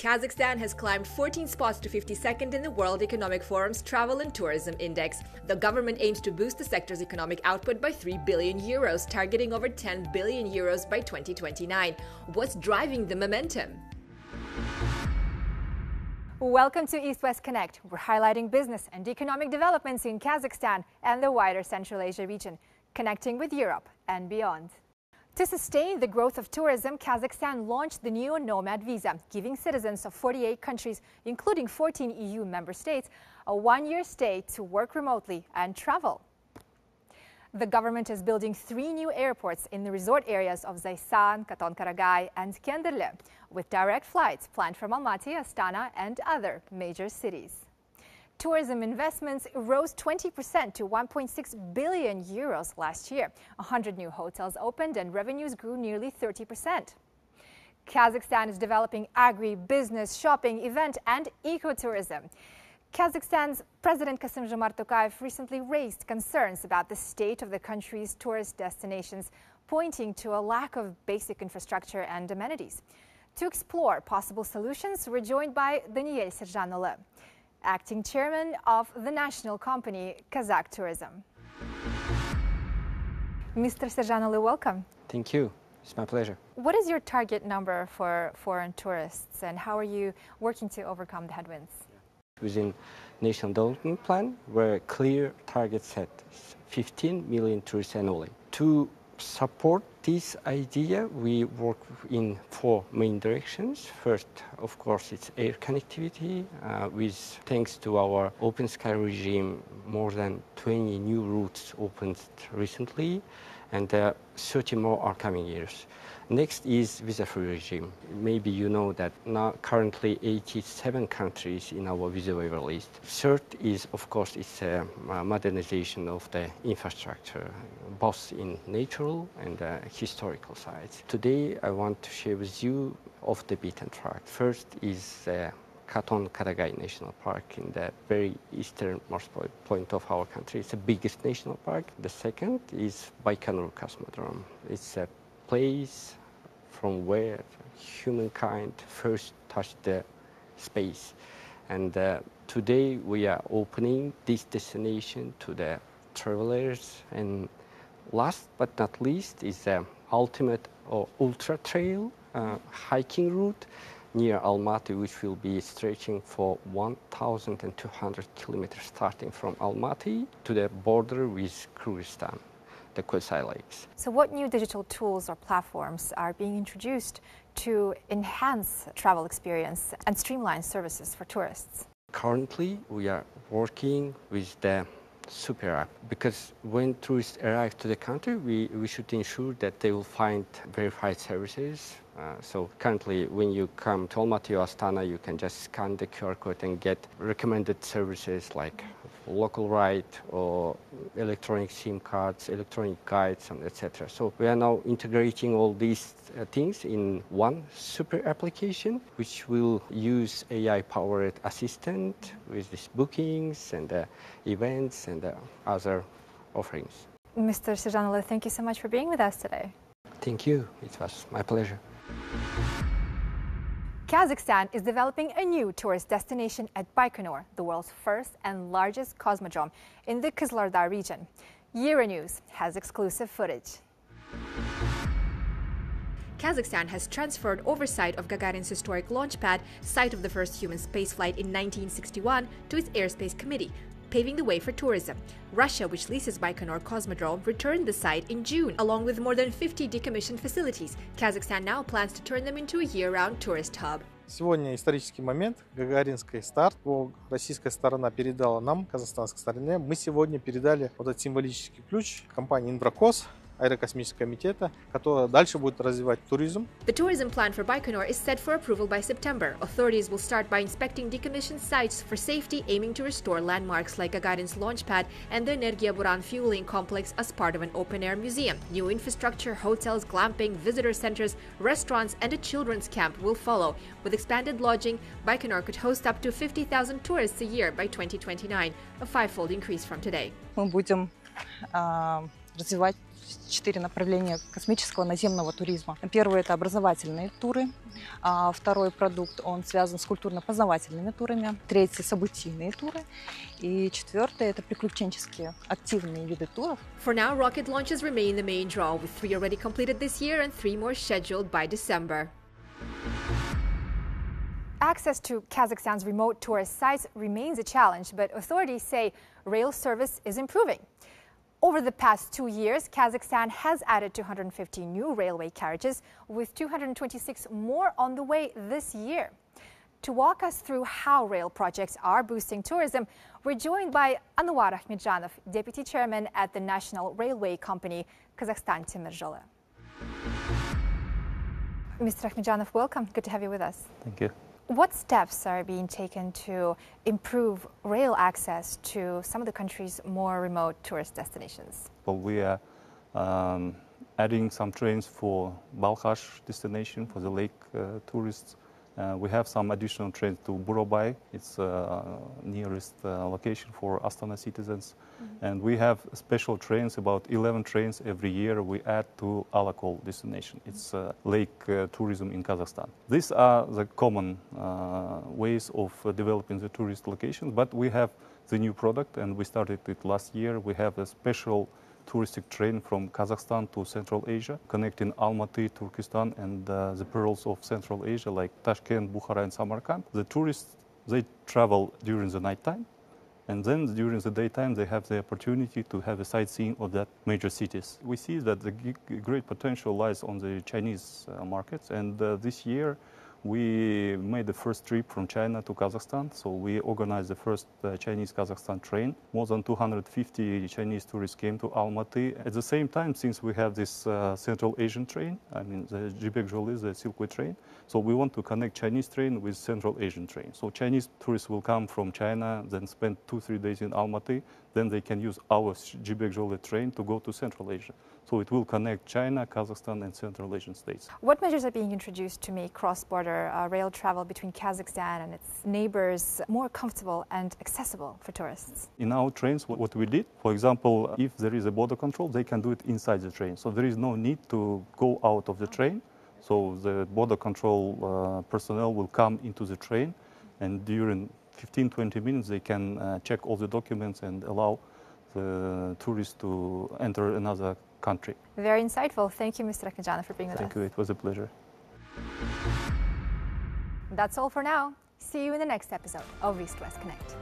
Kazakhstan has climbed 14 spots to 52nd in the World Economic Forum's Travel and Tourism Index. The government aims to boost the sector's economic output by 3 billion euros, targeting over 10 billion euros by 2029. What's driving the momentum? Welcome to East-West Connect. We're highlighting business and economic developments in Kazakhstan and the wider Central Asia region, connecting with Europe and beyond. To sustain the growth of tourism, Kazakhstan launched the new Nomad Visa, giving citizens of 48 countries, including 14 EU member states, a one-year stay to work remotely and travel. The government is building 3 new airports in the resort areas of Zaysan, Katon-Karagay and Kenderle, with direct flights planned from Almaty, Astana and other major cities. Tourism investments rose 20% to 1.6 billion euros last year. 100 new hotels opened and revenues grew nearly 30%. Kazakhstan is developing agri-business, shopping, event and ecotourism. Kazakhstan's President Kassym-Jomart Tokayev recently raised concerns about the state of the country's tourist destinations, pointing to a lack of basic infrastructure and amenities. To explore possible solutions, we're joined by Daniel Serjanoglu, acting chairman of the national company Kazakh Tourism. Mr. Serjanoglu, welcome. Thank you. It's my pleasure. What is your target number for foreign tourists and how are you working to overcome the headwinds? Within National Development Plan, where clear target set 15 million tourists annually. To support this idea, we work in 4 main directions. First, of course, it's air connectivity. Thanks to our open sky regime, more than 20 new routes opened recently, and 30 more are coming years. Next is visa-free regime. Maybe you know that now currently 87 countries in our visa waiver list. Third is, of course, it's a modernization of the infrastructure, both in natural and historical sites. Today, I want to share with you off the beaten track. First is Katon-Karagay National Park in the very easternmost point of our country. It's the biggest national park. The second is Baikonur Cosmodrome. It's a place from where humankind first touched the space. And today we are opening this destination to the travelers. And last but not least is the ultimate or ultra trail hiking route near Almaty, which will be stretching for 1,200 kilometers starting from Almaty to the border with Kyrgyzstan, the Kosai Lakes. So what new digital tools or platforms are being introduced to enhance travel experience and streamline services for tourists? Currently, we are working with the super app, because when tourists arrive to the country, we should ensure that they will find verified services. So currently, when you come to Almaty or Astana, you can just scan the QR code and get recommended services like local ride or electronic SIM cards, electronic guides, and etc. So we are now integrating all these things in one super application, which will use AI-powered assistant with these bookings and events and other offerings. Mr. Serjanoglu, thank you so much for being with us today. Thank you. It was my pleasure. Kazakhstan is developing a new tourist destination at Baikonur, the world's first and largest cosmodrome in the Kizlyar region. Euronews has exclusive footage. Kazakhstan has transferred oversight of Gagarin's historic launch pad, site of the first human spaceflight in 1961, to its Airspace Committee, paving the way for tourism. Russia, which leases Baikonur Cosmodrome, returned the site in June, along with more than 50 decommissioned facilities. Kazakhstan now plans to turn them into a year-round tourist hub. Сегодня исторический момент, гагаринский старт. Российская сторона передала нам, казахстанской стороне. Мы сегодня передали вот этот символический ключ компании «Инфракос», Аэрокосмического комитета, которая дальше будет развивать туризм. The tourism plan for Baikonur is set for approval by September. Authorities will start by inspecting decommissioned sites for safety, aiming to restore landmarks like Gagarin's launch pad and the Energia Buran fueling complex as part of an open-air museum. New infrastructure, hotels, glamping, visitor centers, restaurants and a children's camp will follow. With expanded lodging, Baikonur could host up to 50,000 tourists a year by 2029, a 5-fold increase from today. Мы будем развивать 4 направления космического наземного туризма. Первый – это образовательные туры. Второй продукт, он связан с культурно-познавательными турами. Третий – событийные туры. И четвертый – это приключенческие, активные виды туров. For now, rocket launches remain the main draw, with 3 already completed this year and 3 more scheduled by December. Access to Kazakhstan's remote tourist sites remains a challenge, but authorities say rail service is improving. Over the past 2 years, Kazakhstan has added 250 new railway carriages, with 226 more on the way this year. To walk us through how rail projects are boosting tourism, we're joined by Anwar Akhmedjanov, Deputy Chairman at the National Railway Company, Kazakhstan Timirzholy. Mr. Akhmedjanov, welcome. Good to have you with us. Thank you. What steps are being taken to improve rail access to some of the country's more remote tourist destinations? Well, we are adding some trains for Balkhash destination, for the lake tourists. We have some additional trains to Burabay, it's nearest location for Astana citizens. And we have special trains, about 11 trains every year we add to Alakol destination. It's lake tourism in Kazakhstan. These are the common ways of developing the tourist locations, but we have the new product and we started it last year. We have a special touristic train from Kazakhstan to Central Asia, connecting Almaty, Turkestan, and the pearls of Central Asia like Tashkent, Bukhara, and Samarkand. The tourists, they travel during the nighttime, and then during the daytime they have the opportunity to have a sightseeing of that major cities. We see that the great potential lies on the Chinese markets, and this year we made the first trip from China to Kazakhstan, so we organized the first Chinese-Kazakhstan train. More than 250 Chinese tourists came to Almaty. At the same time, since we have this Central Asian train, I mean the Jibek-Joly, the Silkway train, so we want to connect Chinese train with Central Asian train. So Chinese tourists will come from China, then spend 2-3 days in Almaty, then they can use our Jibek-Joly train to go to Central Asia. So it will connect China, Kazakhstan, and Central Asian states. What measures are being introduced to make cross-border rail travel between Kazakhstan and its neighbors more comfortable and accessible for tourists? In our trains, what we did, for example, if there is a border control, they can do it inside the train. So there is no need to go out of the train. So the border control personnel will come into the train, and during 15-20 minutes they can check all the documents and allow the tourists to enter another country. Very insightful. Thank you, Mr. Akhmedjanov, for being with us. Thank you. It was a pleasure. That's all for now. See you in the next episode of East West Connect.